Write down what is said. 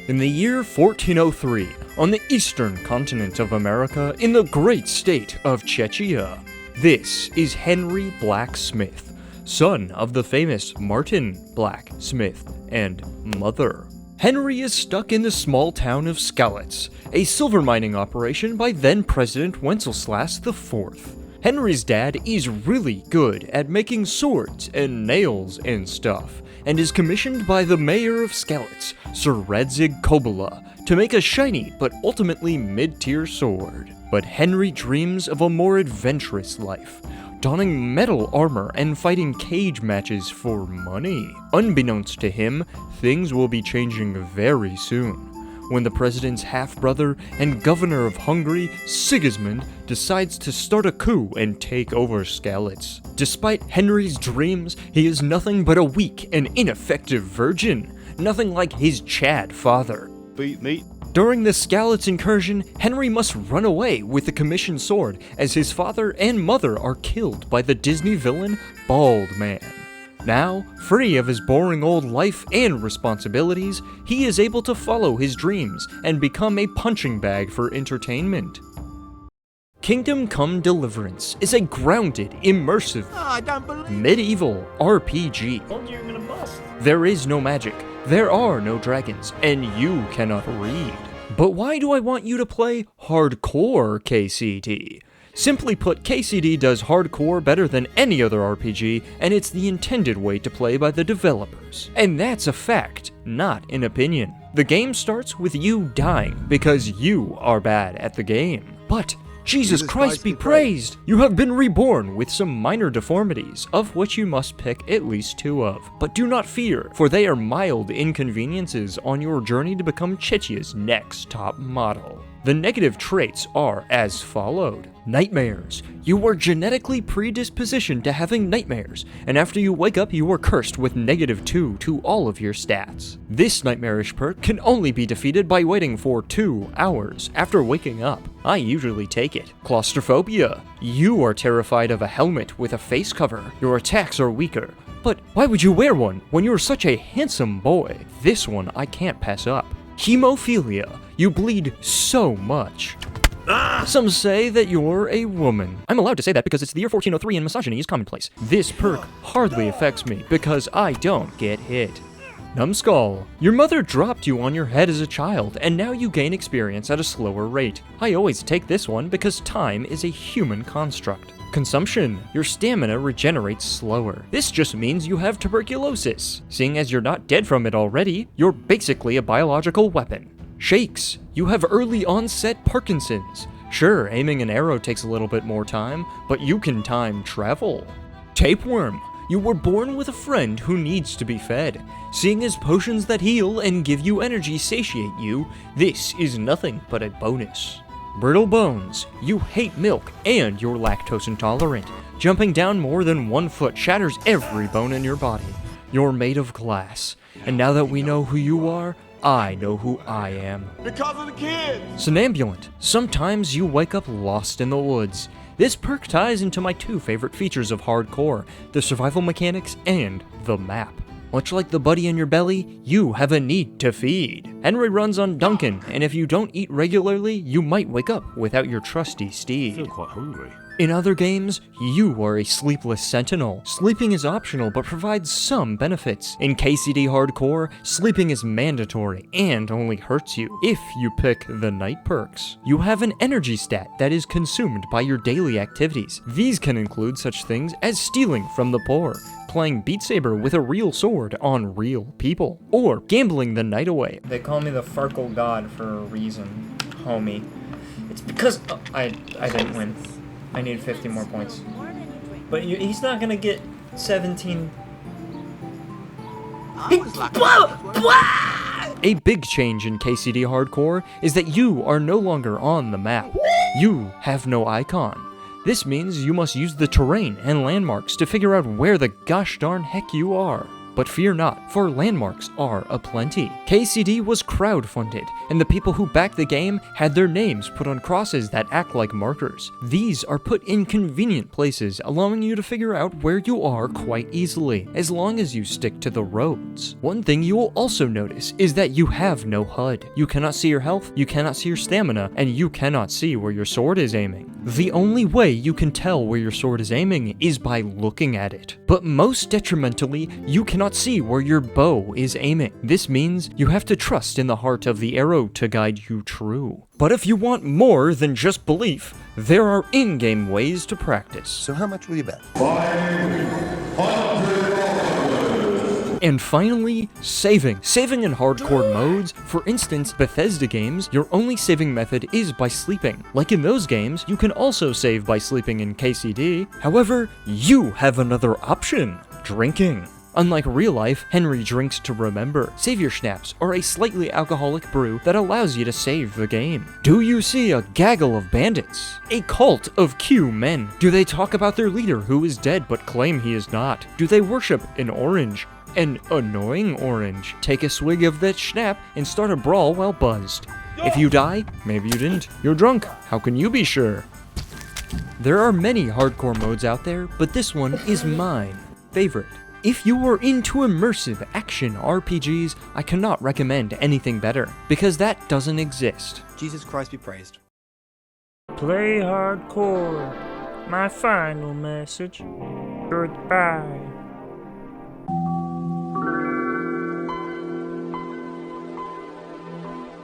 In the year 1403, on the eastern continent of America, in the great state of Czechia, this is Henry Blacksmith, son of the famous Martin Blacksmith and mother. Henry is stuck in the small town of Skalitz, a silver mining operation by then-President Wenceslas IV. Henry's dad is really good at making swords and nails and stuff, and is commissioned by the mayor of Skalitz, Sir Radzig Kobyla, to make a shiny but ultimately mid-tier sword. But Henry dreams of a more adventurous life, donning metal armor and fighting cage matches for money. Unbeknownst to him, things will be changing very soon, when the president's half-brother and governor of Hungary, Sigismund, decides to start a coup and take over Skalitz. Despite Henry's dreams, he is nothing but a weak and ineffective virgin, nothing like his Chad father. Beat me. During the Skalitz incursion, Henry must run away with the commissioned sword as his father and mother are killed by the Disney villain Bald Man. Now, free of his boring old life and responsibilities, he is able to follow his dreams and become a punching bag for entertainment. Kingdom Come Deliverance is a grounded, immersive, medieval RPG. There is no magic, there are no dragons, and you cannot read. But why do I want you to play hardcore KCD? Simply put, KCD does hardcore better than any other RPG, and it's the intended way to play by the developers. And that's a fact, not an opinion. The game starts with you dying because you are bad at the game. But Jesus Christ be praised! You have been reborn with some minor deformities, of which you must pick at least 2 of. But do not fear, for they are mild inconveniences on your journey to become Czechia's next top model. The negative traits are as followed. Nightmares. You were genetically predispositioned to having nightmares, and after you wake up you are cursed with -2 to all of your stats. This nightmarish perk can only be defeated by waiting for 2 hours after waking up. I usually take it. Claustrophobia. You are terrified of a helmet with a face cover. Your attacks are weaker. But why would you wear one when you're such a handsome boy? This one I can't pass up. Hemophilia. You bleed so much. Some say that you're a woman. I'm allowed to say that because it's the year 1403 and misogyny is commonplace. This perk hardly affects me because I don't get hit. Numbskull. Your mother dropped you on your head as a child, and now you gain experience at a slower rate. I always take this one because time is a human construct. Consumption. Your stamina regenerates slower. This just means you have tuberculosis. Seeing as you're not dead from it already, you're basically a biological weapon. Shakes. You have early onset Parkinson's. Sure, aiming an arrow takes a little bit more time, but you can time travel. Tapeworm. You were born with a friend who needs to be fed. Seeing as potions that heal and give you energy satiate you, this is nothing but a bonus. Brittle bones. You hate milk and you're lactose intolerant. Jumping down more than 1 foot shatters every bone in your body. You're made of glass. And now that we know who you are, I know who I am. Because of the kids! Somnambulant. Sometimes you wake up lost in the woods. This perk ties into my 2 favorite features of hardcore, the survival mechanics and the map. Much like the buddy in your belly, you have a need to feed. Henry runs on Duncan, and if you don't eat regularly, you might wake up without your trusty steed. I feel quite hungry. In other games, you are a sleepless sentinel. Sleeping is optional but provides some benefits. In KCD Hardcore, sleeping is mandatory and only hurts you if you pick the night perks. You have an energy stat that is consumed by your daily activities. These can include such things as stealing from the poor, playing Beat Saber with a real sword on real people, or gambling the night away. They call me the Farkle God for a reason, homie. It's because I didn't win. I need 50 more points. But he's not gonna get 17. A big change in KCD Hardcore is that you are no longer on the map. You have no icon. This means you must use the terrain and landmarks to figure out where the gosh darn heck you are. But fear not, for landmarks are aplenty. KCD was crowdfunded, and the people who backed the game had their names put on crosses that act like markers. These are put in convenient places, allowing you to figure out where you are quite easily, as long as you stick to the roads. One thing you will also notice is that you have no HUD. You cannot see your health, you cannot see your stamina, and you cannot see where your sword is aiming. The only way you can tell where your sword is aiming is by looking at it. But most detrimentally, you cannot see where your bow is aiming. This means you have to trust in the heart of the arrow to guide you true. But if you want more than just belief, there are in-game ways to practice. So how much will you bet? And finally, saving. Saving in hardcore modes. For instance, Bethesda games, your only saving method is by sleeping. Like in those games, you can also save by sleeping in KCD. However, you have another option: drinking. Unlike real life, Henry drinks to remember. Savior schnapps are a slightly alcoholic brew that allows you to save the game. Do you see a gaggle of bandits? A cult of Q men? Do they talk about their leader who is dead but claim he is not? Do they worship an orange? An annoying orange? Take a swig of that schnapp and start a brawl while buzzed. If you die, maybe you didn't. You're drunk. How can you be sure? There are many hardcore modes out there, but this one is mine favorite. If you are into immersive action RPGs, I cannot recommend anything better, because that doesn't exist. Jesus Christ be praised. Play hardcore. My final message. Goodbye.